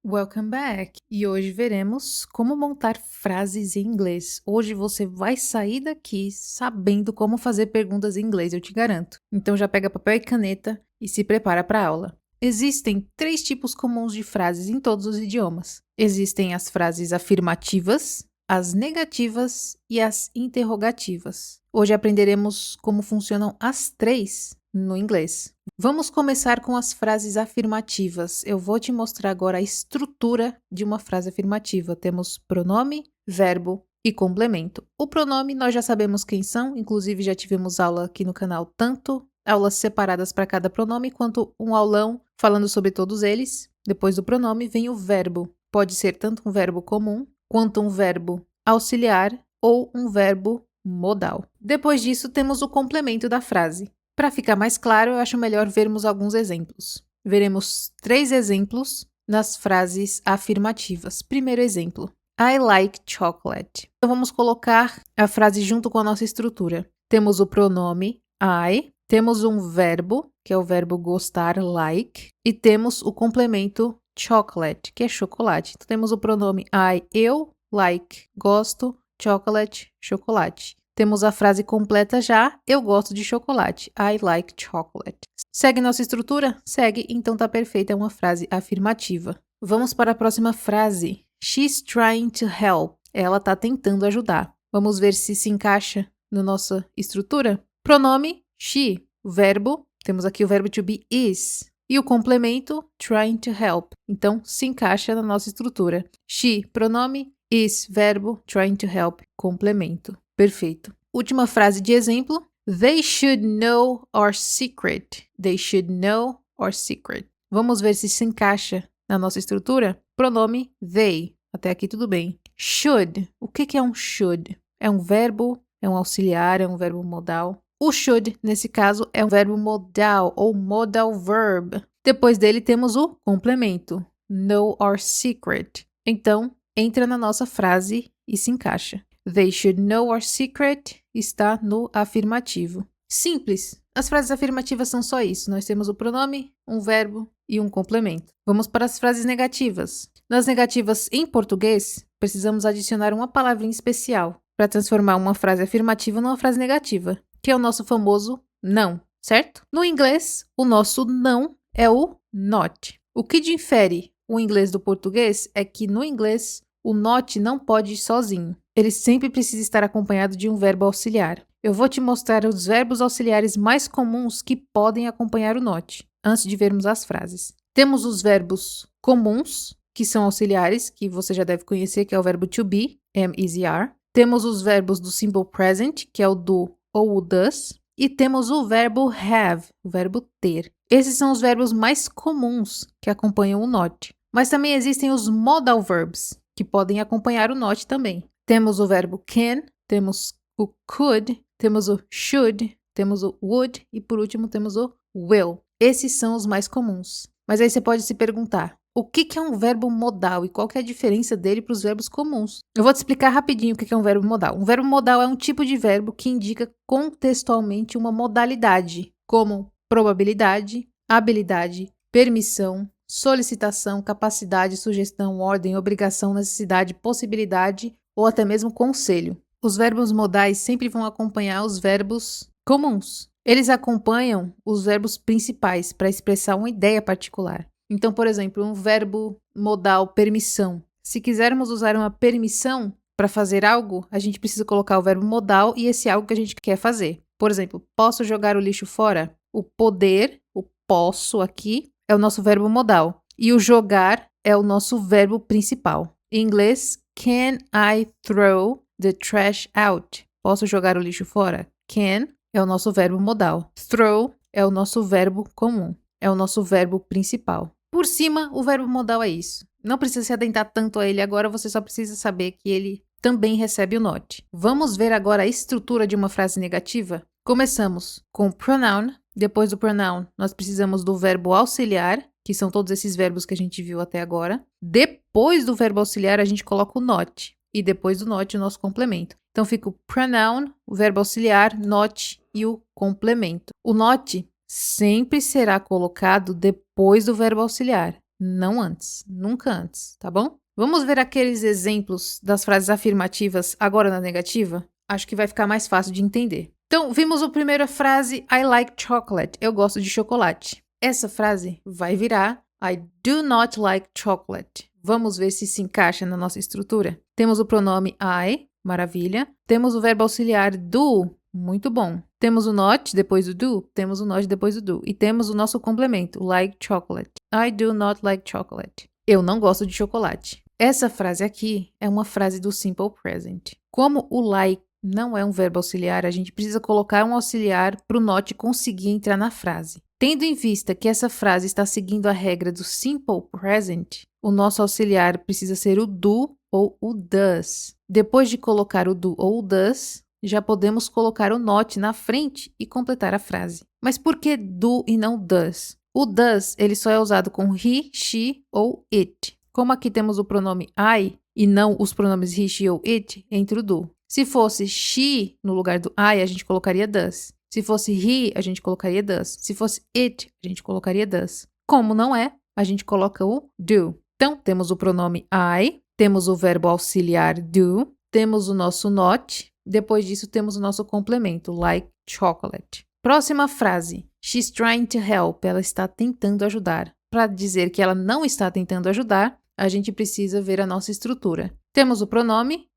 Welcome back! E hoje veremos como montar frases em inglês. Hoje você vai sair daqui sabendo como fazer perguntas em inglês, eu te garanto. Então já pega papel e caneta e se prepara para a aula. Existem 3 tipos comuns de frases em todos os idiomas. Existem as frases afirmativas, as negativas e as interrogativas. Hoje aprenderemos como funcionam as 3 no inglês. Vamos começar com as frases afirmativas. Eu vou te mostrar agora a estrutura de uma frase afirmativa. Temos pronome, verbo e complemento. O pronome nós já sabemos quem são, inclusive já tivemos aula aqui no canal, tanto aulas separadas para cada pronome, quanto um aulão falando sobre todos eles. Depois do pronome vem o verbo. Pode ser tanto um verbo comum, quanto um verbo auxiliar ou um verbo modal. Depois disso temos o complemento da frase. Para ficar mais claro, eu acho melhor vermos alguns exemplos. Veremos 3 exemplos nas frases afirmativas. Primeiro exemplo, I like chocolate. Então vamos colocar a frase junto com a nossa estrutura. Temos o pronome I, temos um verbo, que é o verbo gostar, like, e temos o complemento chocolate, que é chocolate. Então temos o pronome I, eu, like, gosto, chocolate, chocolate. Temos a frase completa já, eu gosto de chocolate, I like chocolate. Segue nossa estrutura? Segue, então tá perfeita, é uma frase afirmativa. Vamos para a próxima frase. She's trying to help. Ela tá tentando ajudar. Vamos ver se encaixa na nossa estrutura? Pronome, she. O verbo, temos aqui o verbo to be is. E o complemento, trying to help. Então, se encaixa na nossa estrutura. She, pronome, is, verbo, trying to help, complemento. Perfeito. Última frase de exemplo. They should know our secret. They should know our secret. Vamos ver se encaixa na nossa estrutura? Pronome they. Até aqui tudo bem. Should. O que é um should? É um verbo, é um auxiliar, é um verbo modal. O should, nesse caso, é um verbo modal ou modal verb. Depois dele temos o complemento. Know our secret. Então, entra na nossa frase e se encaixa. They should know our secret está no afirmativo. Simples. As frases afirmativas são só isso. Nós temos o pronome, um verbo e um complemento. Vamos para as frases negativas. Nas negativas em português, precisamos adicionar uma palavrinha especial para transformar uma frase afirmativa numa frase negativa, que é o nosso famoso não, certo? No inglês, o nosso não é o not. O que difere o inglês do português é que no inglês o not não pode ir sozinho. Ele sempre precisa estar acompanhado de um verbo auxiliar. Eu vou te mostrar os verbos auxiliares mais comuns que podem acompanhar o not, antes de vermos as frases. Temos os verbos comuns, que são auxiliares, que você já deve conhecer, que é o verbo to be, am, is e are. Temos os verbos do simple present, que é o do ou o does. E temos o verbo have, o verbo ter. Esses são os verbos mais comuns que acompanham o not. Mas também existem os modal verbs, que podem acompanhar o not também. Temos o verbo can, temos o could, temos o should, temos o would e por último temos o will. Esses são os mais comuns. Mas aí você pode se perguntar, o que é um verbo modal e qual que é a diferença dele para os verbos comuns? Eu vou te explicar rapidinho o que é um verbo modal. Um verbo modal é um tipo de verbo que indica contextualmente uma modalidade, como probabilidade, habilidade, permissão, solicitação, capacidade, sugestão, ordem, obrigação, necessidade, possibilidade ou até mesmo conselho. Os verbos modais sempre vão acompanhar os verbos comuns. Eles acompanham os verbos principais para expressar uma ideia particular. Então, por exemplo, um verbo modal permissão. Se quisermos usar uma permissão para fazer algo, a gente precisa colocar o verbo modal e esse algo que a gente quer fazer. Por exemplo, posso jogar o lixo fora? O poder, o posso aqui, é o nosso verbo modal. E o jogar é o nosso verbo principal. Em inglês, can I throw the trash out? Posso jogar o lixo fora? Can é o nosso verbo modal. Throw é o nosso verbo comum. É o nosso verbo principal. Por cima, o verbo modal é isso. Não precisa se atentar tanto a ele agora, você só precisa saber que ele também recebe o not. Vamos ver agora a estrutura de uma frase negativa? Começamos com o pronoun. Depois do pronoun, nós precisamos do verbo auxiliar, que são todos esses verbos que a gente viu até agora. Depois do verbo auxiliar, a gente coloca o not. E depois do not, o nosso complemento. Então, fica o pronoun, o verbo auxiliar, not e o complemento. O not sempre será colocado depois do verbo auxiliar. não antes, nunca antes, tá bom? Vamos ver aqueles exemplos das frases afirmativas agora na negativa? Acho que vai ficar mais fácil de entender. Então, vimos a primeira frase, I like chocolate. Eu gosto de chocolate. Essa frase vai virar I do not like chocolate. Vamos ver se encaixa na nossa estrutura. Temos o pronome I, maravilha. Temos o verbo auxiliar do, muito bom. Temos o not depois do do, temos o not depois do do. E temos o nosso complemento, like chocolate. I do not like chocolate. Eu não gosto de chocolate. Essa frase aqui é uma frase do simple present. Como o like não é um verbo auxiliar, a gente precisa colocar um auxiliar para o not conseguir entrar na frase. Tendo em vista que essa frase está seguindo a regra do simple present, o nosso auxiliar precisa ser o do ou o does. Depois de colocar o do ou o does, já podemos colocar o not na frente e completar a frase. Mas por que do e não does? O does, ele só é usado com he, she ou it. Como aqui temos o pronome I e não os pronomes he, she ou it, entra o do. Se fosse she no lugar do I, a gente colocaria does. Se fosse he, a gente colocaria does. Se fosse it, a gente colocaria does. Como não é, a gente coloca o do. Então, temos o pronome I, temos o verbo auxiliar do, temos o nosso not, depois disso temos o nosso complemento, like chocolate. Próxima frase, she's trying to help, ela está tentando ajudar. Para dizer que ela não está tentando ajudar, a gente precisa ver a nossa estrutura. Temos o pronome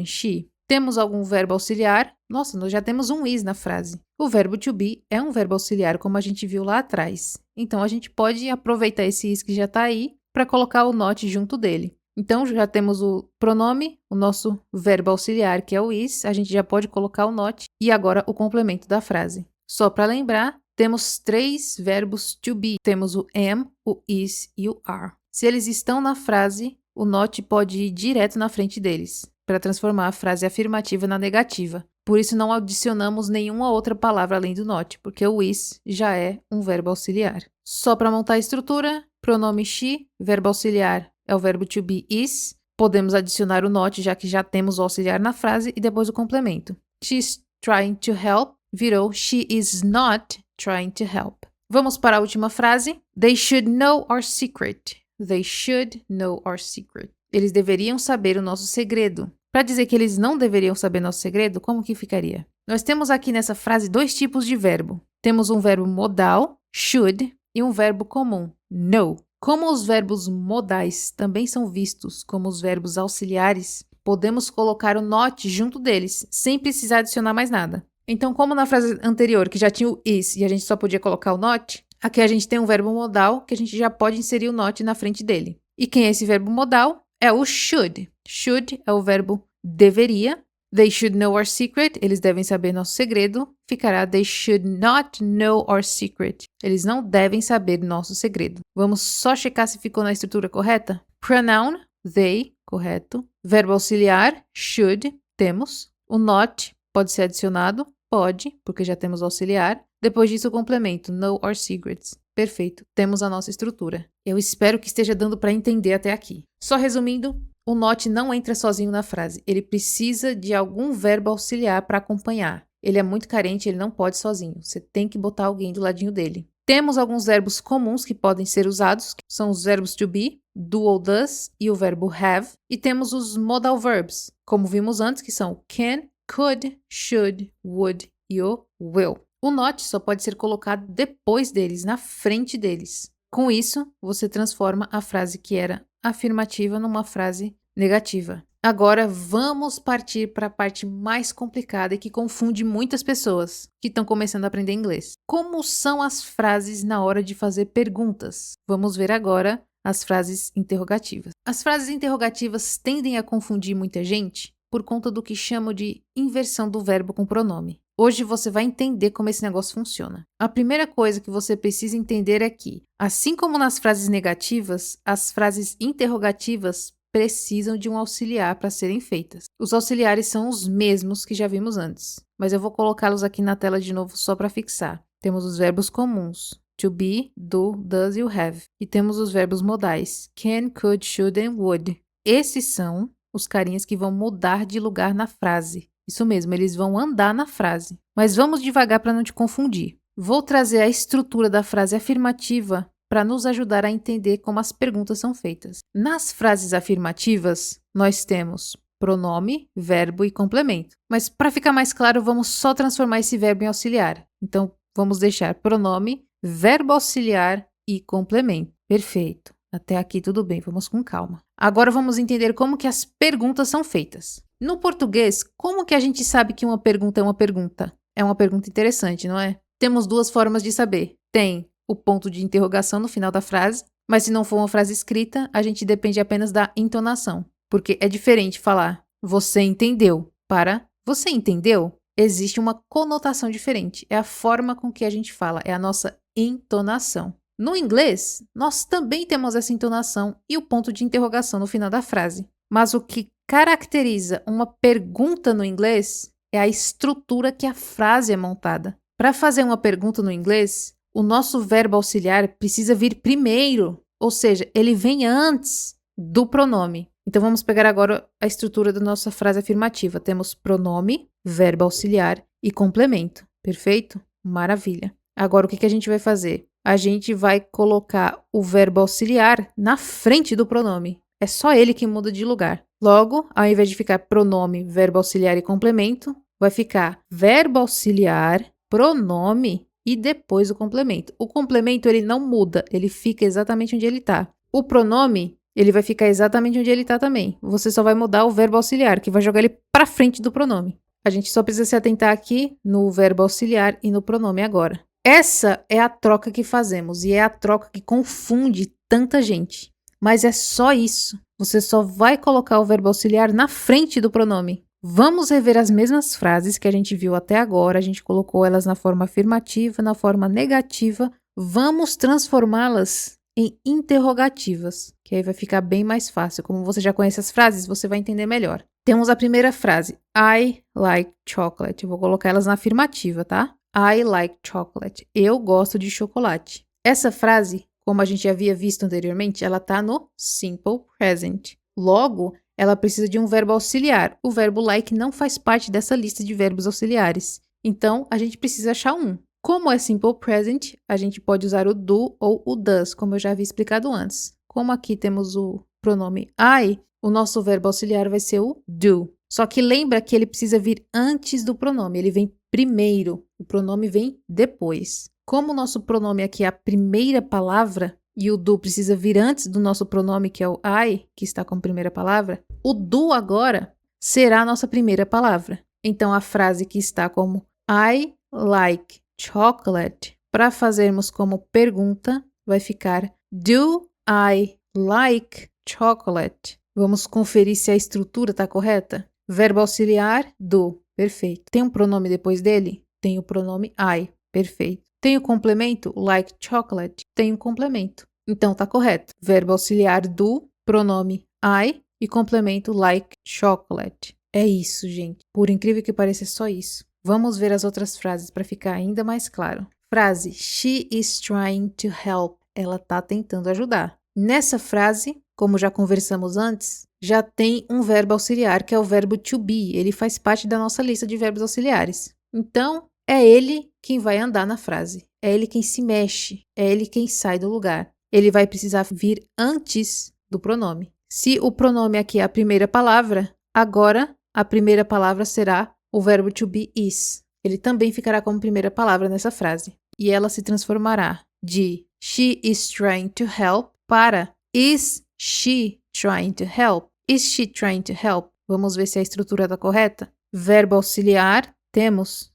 she. Temos algum verbo auxiliar? Nossa, nós já temos um is na frase. O verbo to be é um verbo auxiliar, como a gente viu lá atrás. Então, a gente pode aproveitar esse is que já está aí para colocar o not junto dele. Então, já temos o pronome, o nosso verbo auxiliar, que é o is. A gente já pode colocar o not e agora o complemento da frase. Só para lembrar, temos 3 verbos to be. Temos o am, o is e o are. Se eles estão na frase, o not pode ir direto na frente deles, para transformar a frase afirmativa na negativa. Por isso, não adicionamos nenhuma outra palavra além do not, porque o is já é um verbo auxiliar. Só para montar a estrutura, pronome she, verbo auxiliar é o verbo to be is. Podemos adicionar o not, já que já temos o auxiliar na frase, e depois o complemento. She's trying to help virou she is not trying to help. Vamos para a última frase. They should know our secret. They should know our secret. Eles deveriam saber o nosso segredo. Para dizer que eles não deveriam saber nosso segredo, como que ficaria? Nós temos aqui nessa frase 2 tipos de verbo. Temos um verbo modal, should, e um verbo comum, know. Como os verbos modais também são vistos como os verbos auxiliares, podemos colocar o not junto deles, sem precisar adicionar mais nada. Então, como na frase anterior, que já tinha o is e a gente só podia colocar o not, aqui a gente tem um verbo modal que a gente já pode inserir o not na frente dele. E quem é esse verbo modal? É o should. Should é o verbo deveria. They should know our secret. Eles devem saber nosso segredo. Ficará they should not know our secret. Eles não devem saber nosso segredo. Vamos só checar se ficou na estrutura correta? Pronoun, they, correto. Verbo auxiliar, should, temos. O not pode ser adicionado? Pode, porque já temos o auxiliar. Depois disso, o complemento, know our secrets. Perfeito, temos a nossa estrutura. Eu espero que esteja dando para entender até aqui. Só resumindo, o not não entra sozinho na frase. Ele precisa de algum verbo auxiliar para acompanhar. Ele é muito carente, ele não pode sozinho. Você tem que botar alguém do ladinho dele. Temos alguns verbos comuns que podem ser usados, que são os verbos to be, do ou does e o verbo have. E temos os modal verbs, como vimos antes, que são can, could, should, would e o will. O not só pode ser colocado depois deles, na frente deles. Com isso, você transforma a frase que era afirmativa numa frase negativa. Agora, vamos partir para a parte mais complicada e que confunde muitas pessoas que estão começando a aprender inglês. Como são as frases na hora de fazer perguntas? Vamos ver agora as frases interrogativas. As frases interrogativas tendem a confundir muita gente por conta do que chamo de inversão do verbo com pronome. Hoje você vai entender como esse negócio funciona. A primeira coisa que você precisa entender é que, assim como nas frases negativas, as frases interrogativas precisam de um auxiliar para serem feitas. Os auxiliares são os mesmos que já vimos antes, mas eu vou colocá-los aqui na tela de novo só para fixar. Temos os verbos comuns, to be, do, does e o have. E temos os verbos modais, can, could, should and would. Esses são os carinhas que vão mudar de lugar na frase. Isso mesmo, eles vão andar na frase. Mas vamos devagar para não te confundir. Vou trazer a estrutura da frase afirmativa para nos ajudar a entender como as perguntas são feitas. Nas frases afirmativas, nós temos pronome, verbo e complemento. Mas para ficar mais claro, vamos só transformar esse verbo em auxiliar. Então, vamos deixar pronome, verbo auxiliar e complemento. Perfeito. Até aqui tudo bem, vamos com calma. Agora vamos entender como que as perguntas são feitas. No português, como que a gente sabe que uma pergunta é uma pergunta? É uma pergunta interessante, não é? Temos duas formas de saber. Tem o ponto de interrogação no final da frase, mas se não for uma frase escrita, a gente depende apenas da entonação. Porque é diferente falar você entendeu para você entendeu? Existe uma conotação diferente. É a forma com que a gente fala, é a nossa entonação. No inglês, nós também temos essa entonação e o ponto de interrogação no final da frase. Mas o que caracteriza uma pergunta no inglês é a estrutura que a frase é montada. Para fazer uma pergunta no inglês, o nosso verbo auxiliar precisa vir primeiro, ou seja, ele vem antes do pronome. Então vamos pegar agora a estrutura da nossa frase afirmativa. Temos pronome, verbo auxiliar e complemento. Perfeito? Maravilha. Agora o que a gente vai fazer? A gente vai colocar o verbo auxiliar na frente do pronome. É só ele que muda de lugar. Logo, ao invés de ficar pronome, verbo auxiliar e complemento, vai ficar verbo auxiliar, pronome e depois o complemento. O complemento ele não muda, ele fica exatamente onde ele está. O pronome ele vai ficar exatamente onde ele está também. Você só vai mudar o verbo auxiliar, que vai jogar ele para frente do pronome. A gente só precisa se atentar aqui no verbo auxiliar e no pronome agora. Essa é a troca que fazemos e é a troca que confunde tanta gente. Mas é só isso. Você só vai colocar o verbo auxiliar na frente do pronome. Vamos rever as mesmas frases que a gente viu até agora. A gente colocou elas na forma afirmativa, na forma negativa. Vamos transformá-las em interrogativas, que aí vai ficar bem mais fácil. Como você já conhece as frases, você vai entender melhor. Temos a primeira frase, I like chocolate. Eu vou colocar elas na afirmativa, tá? I like chocolate. Eu gosto de chocolate. Essa frase, como a gente havia visto anteriormente, ela está no simple present. Logo, ela precisa de um verbo auxiliar. O verbo like não faz parte dessa lista de verbos auxiliares. Então, a gente precisa achar um. Como é simple present, a gente pode usar o do ou o does, como eu já havia explicado antes. Como aqui temos o pronome I, o nosso verbo auxiliar vai ser o do. Só que lembra que ele precisa vir antes do pronome, ele vem primeiro, o pronome vem depois. Como o nosso pronome aqui é a primeira palavra e o do precisa vir antes do nosso pronome, que é o I, que está como primeira palavra, o do agora será a nossa primeira palavra. Então, a frase que está como I like chocolate, para fazermos como pergunta, vai ficar Do I like chocolate? Vamos conferir se a estrutura está correta? Verbo auxiliar, do. Perfeito. Tem um pronome depois dele? Tem o pronome I. Perfeito. Tem o complemento? Like chocolate? Tem um complemento. Então, tá correto. Verbo auxiliar, do, pronome I e complemento like chocolate. É isso, gente. Por incrível que pareça, é só isso. Vamos ver as outras frases para ficar ainda mais claro. Frase, she is trying to help. Ela tá tentando ajudar. Nessa frase, como já conversamos antes, já tem um verbo auxiliar, que é o verbo to be. Ele faz parte da nossa lista de verbos auxiliares. Então, é ele quem vai andar na frase. É ele quem se mexe. É ele quem sai do lugar. Ele vai precisar vir antes do pronome. Se o pronome aqui é a primeira palavra, agora a primeira palavra será o verbo to be is. Ele também ficará como primeira palavra nessa frase. E ela se transformará de she is trying to help para is she trying to help? Is she trying to help? Vamos ver se a estrutura está correta. Verbo auxiliar, temos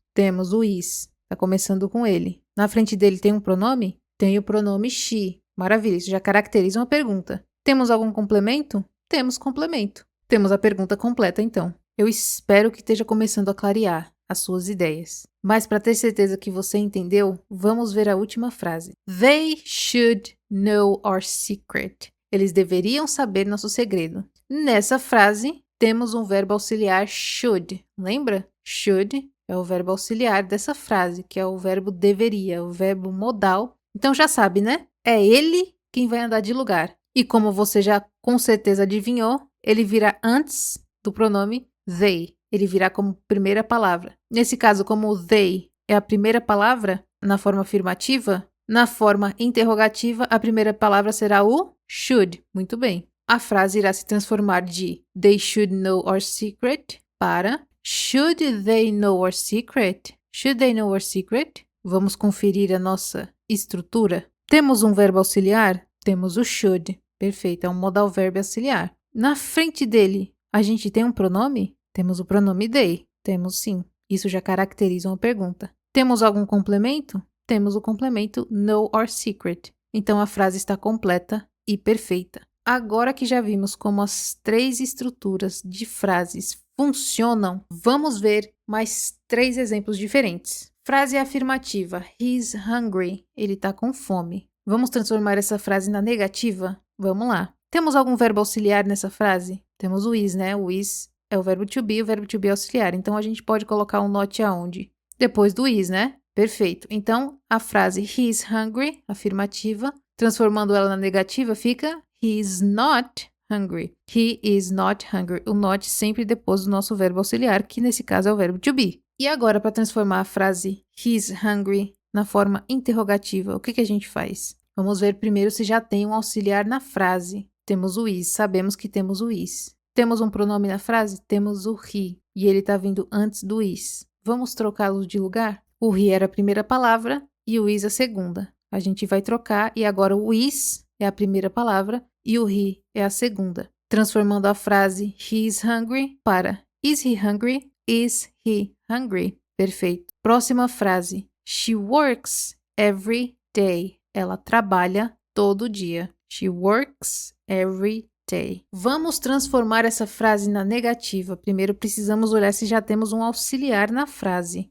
o is. Está começando com ele. Na frente dele tem um pronome? Tem o pronome she. Maravilha, isso já caracteriza uma pergunta. Temos algum complemento? Temos complemento. Temos a pergunta completa, então. Eu espero que esteja começando a clarear as suas ideias. Mas para ter certeza que você entendeu, vamos ver a última frase. They should know our secret. Eles deveriam saber nosso segredo. Nessa frase, temos um verbo auxiliar should. Lembra? Should é o verbo auxiliar dessa frase, que é o verbo deveria, o verbo modal. Então já sabe, né? É ele quem vai andar de lugar. E como você já com certeza adivinhou, ele virá antes do pronome they. Ele virá como primeira palavra. Nesse caso, como they é a primeira palavra na forma afirmativa, Na forma interrogativa, a primeira palavra será o should. Muito bem. A frase irá se transformar de they should know our secret para should they know our secret? Should they know our secret? Vamos conferir a nossa estrutura. Temos um verbo auxiliar? Temos o should. Perfeito, é um modal verbo auxiliar. Na frente dele, a gente tem um pronome? Temos o pronome they. Temos sim. Isso já caracteriza uma pergunta. Temos algum complemento? Temos o complemento know our secret. Então a frase está completa e perfeita. Agora que já vimos como as 3 estruturas de frases funcionam, vamos ver mais 3 exemplos diferentes. Frase afirmativa. He's hungry. Ele está com fome. Vamos transformar essa frase na negativa? Vamos lá. Temos algum verbo auxiliar nessa frase? Temos o is, né? O is é o verbo to be é auxiliar. Então, a gente pode colocar um not aonde? Depois do is, né? Perfeito. Então, a frase he's hungry, afirmativa, transformando ela na negativa, fica he's not hungry. He is not hungry. O not sempre depois do nosso verbo auxiliar, que nesse caso é o verbo to be. E agora, para transformar a frase he's hungry na forma interrogativa, o que a gente faz? Vamos ver primeiro se já tem um auxiliar na frase. Temos o is, sabemos que temos o is. Temos um pronome na frase? Temos o he, e ele está vindo antes do is. Vamos trocá-los de lugar? O he era a primeira palavra e o is a segunda. A gente vai trocar e agora o is é a primeira palavra e o he é a segunda. Transformando a frase he is hungry para is he hungry? Is he hungry? Perfeito. Próxima frase. She works every day. Ela trabalha todo dia. She works every day. Vamos transformar essa frase na negativa. Primeiro precisamos olhar se já temos um auxiliar na frase.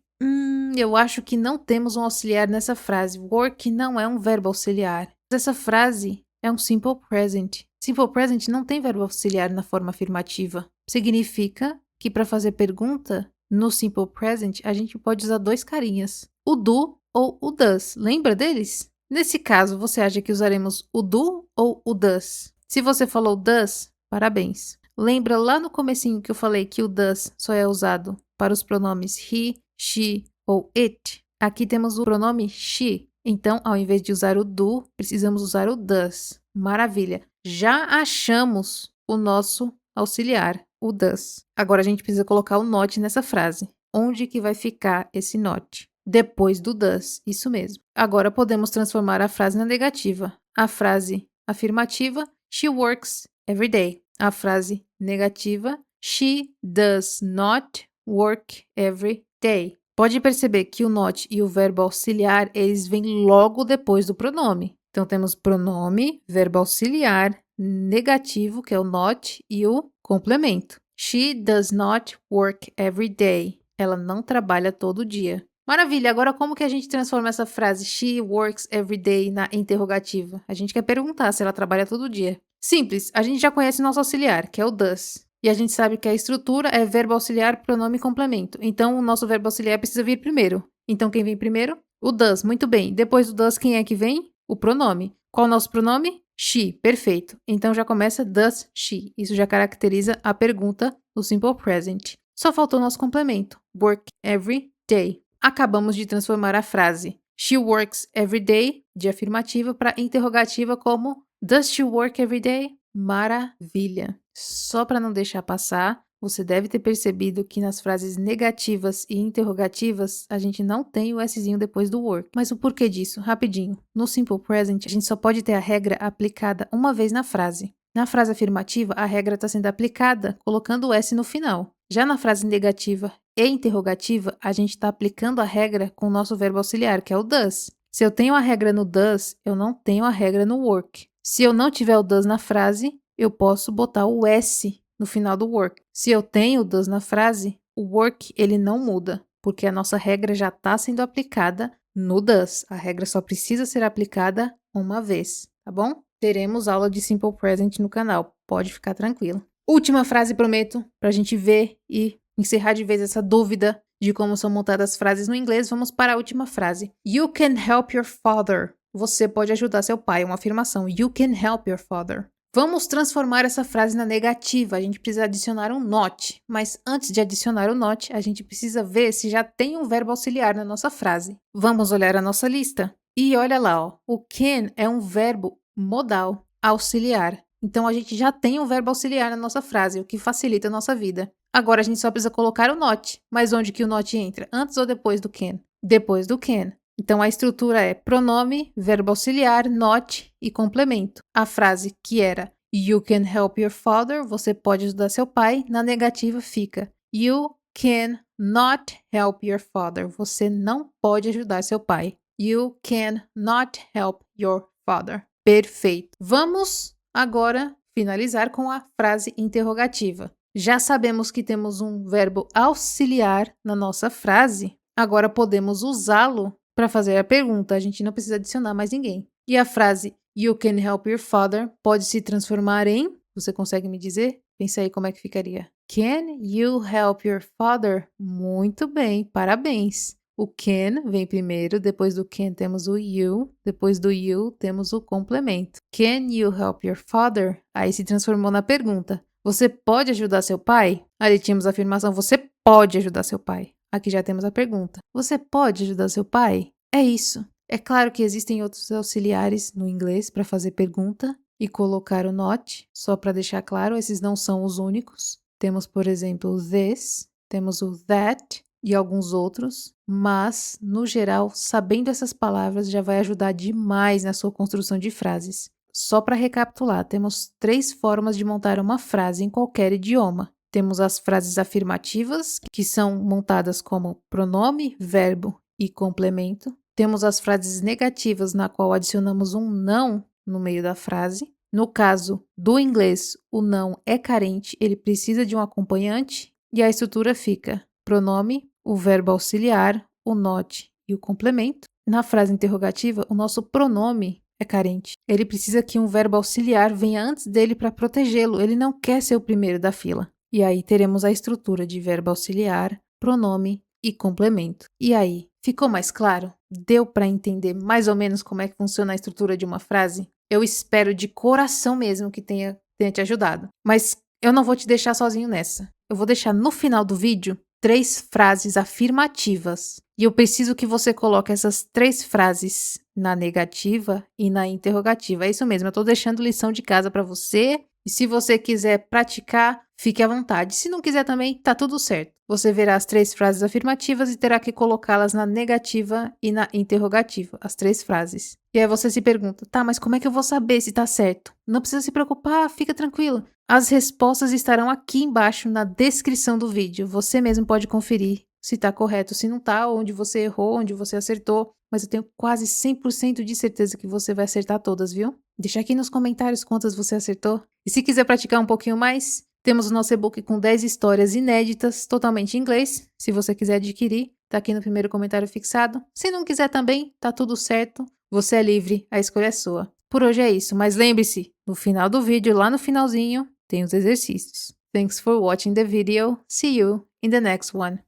Eu acho que não temos um auxiliar nessa frase. Work não é um verbo auxiliar. Essa frase é um simple present. Simple present não tem verbo auxiliar na forma afirmativa. Significa que para fazer pergunta no simple present a gente pode usar 2 carinhas. O do ou o does. Lembra deles? Nesse caso, você acha que usaremos o do ou o does? Se você falou does, parabéns. Lembra lá no comecinho que eu falei que o does só é usado para os pronomes he, she ou it? Aqui temos o pronome she. Então, ao invés de usar o do, precisamos usar o does. Maravilha. Já achamos o nosso auxiliar, o does. Agora a gente precisa colocar o not nessa frase. Onde que vai ficar esse not? Depois do does, isso mesmo. Agora podemos transformar a frase na negativa. A frase afirmativa, she works every day. A frase negativa, she does not work every day. Pode perceber que o not e o verbo auxiliar, eles vêm logo depois do pronome. Então, temos pronome, verbo auxiliar, negativo, que é o not, e o complemento. She does not work every day. Ela não trabalha todo dia. Maravilha, agora como que a gente transforma essa frase she works every day na interrogativa? A gente quer perguntar se ela trabalha todo dia. Simples, a gente já conhece nosso auxiliar, que é o does. E a gente sabe que a estrutura é verbo auxiliar, pronome e complemento. Então, o nosso verbo auxiliar precisa vir primeiro. Então, quem vem primeiro? O does, muito bem. Depois do does, quem é que vem? O pronome. Qual o nosso pronome? She, perfeito. Então, já começa does she. Isso já caracteriza a pergunta no simple present. Só faltou o nosso complemento. Work every day. Acabamos de transformar a frase she works every day, de afirmativa, para interrogativa como does she work every day? Maravilha! Só para não deixar passar, você deve ter percebido que nas frases negativas e interrogativas, a gente não tem o Szinho depois do work. Mas o porquê disso? Rapidinho. No simple present, a gente só pode ter a regra aplicada uma vez na frase. Na frase afirmativa, a regra está sendo aplicada colocando o S no final. Já na frase negativa e interrogativa, a gente está aplicando a regra com o nosso verbo auxiliar, que é o does. Se eu tenho a regra no does, eu não tenho a regra no work. Se eu não tiver o does na frase, eu posso botar o S no final do work. Se eu tenho o does na frase, o work ele não muda, porque a nossa regra já está sendo aplicada no does. A regra só precisa ser aplicada uma vez, tá bom? Teremos aula de Simple Present no canal, pode ficar tranquilo. Última frase, prometo, para a gente ver e encerrar de vez essa dúvida de como são montadas as frases no inglês. Vamos para a última frase. You can help your father. Você pode ajudar seu pai, uma afirmação. You can help your father. Vamos transformar essa frase na negativa. A gente precisa adicionar um not. Mas antes de adicionar o not, a gente precisa ver se já tem um verbo auxiliar na nossa frase. Vamos olhar a nossa lista. E olha lá, ó, o can é um verbo modal, auxiliar. Então a gente já tem um verbo auxiliar na nossa frase, o que facilita a nossa vida. Agora a gente só precisa colocar o not. Mas onde que o not entra? Antes ou depois do can? Depois do can. Então a estrutura é pronome, verbo auxiliar, not e complemento. A frase que era You can help your father, você pode ajudar seu pai, na negativa fica You can not help your father, você não pode ajudar seu pai. You can not help your father. Perfeito. Vamos agora finalizar com a frase interrogativa. Já sabemos que temos um verbo auxiliar na nossa frase, agora podemos usá-lo para fazer a pergunta. A gente não precisa adicionar mais ninguém. E a frase You can help your father pode se transformar em, você consegue me dizer? Pensa aí como é que ficaria. Can you help your father? Muito bem, parabéns. O can vem primeiro, depois do can temos o you, depois do you temos o complemento. Can you help your father? Aí se transformou na pergunta. Você pode ajudar seu pai? Ali tínhamos a afirmação, você pode ajudar seu pai. Aqui já temos a pergunta. Você pode ajudar seu pai? É isso. É claro que existem outros auxiliares no inglês para fazer pergunta e colocar o not, só para deixar claro, esses não são os únicos. Temos, por exemplo, o this, temos o that e alguns outros, mas, no geral, sabendo essas palavras já vai ajudar demais na sua construção de frases. Só para recapitular, temos 3 formas de montar uma frase em qualquer idioma. Temos as frases afirmativas, que são montadas como pronome, verbo e complemento. Temos as frases negativas, na qual adicionamos um não no meio da frase. No caso do inglês, o não é carente, ele precisa de um acompanhante. E a estrutura fica pronome, o verbo auxiliar, o not e o complemento. Na frase interrogativa, o nosso pronome é carente. Ele precisa que um verbo auxiliar venha antes dele para protegê-lo. Ele não quer ser o primeiro da fila. E aí teremos a estrutura de verbo auxiliar, pronome e complemento. E aí, ficou mais claro? Deu para entender mais ou menos como é que funciona a estrutura de uma frase? Eu espero de coração mesmo que tenha te ajudado. Mas eu não vou te deixar sozinho nessa. Eu vou deixar no final do vídeo 3 frases afirmativas. E eu preciso que você coloque essas 3 frases na negativa e na interrogativa. É isso mesmo, eu estou deixando lição de casa para você. E se você quiser praticar, fique à vontade. Se não quiser também, tá tudo certo. Você verá as 3 frases afirmativas e terá que colocá-las na negativa e na interrogativa, as 3 frases. E aí você se pergunta, tá, mas como é que eu vou saber se tá certo? Não precisa se preocupar, fica tranquilo. As respostas estarão aqui embaixo na descrição do vídeo. Você mesmo pode conferir se tá correto, se não tá, onde você errou, onde você acertou. Mas eu tenho quase 100% de certeza que você vai acertar todas, viu? Deixa aqui nos comentários quantas você acertou. E se quiser praticar um pouquinho mais, temos o nosso e-book com 10 histórias inéditas, totalmente em inglês. Se você quiser adquirir, tá aqui no primeiro comentário fixado. Se não quiser também, tá tudo certo. Você é livre, a escolha é sua. Por hoje é isso, mas lembre-se, no final do vídeo, lá no finalzinho, tem os exercícios. Thanks for watching the video. See you in the next one.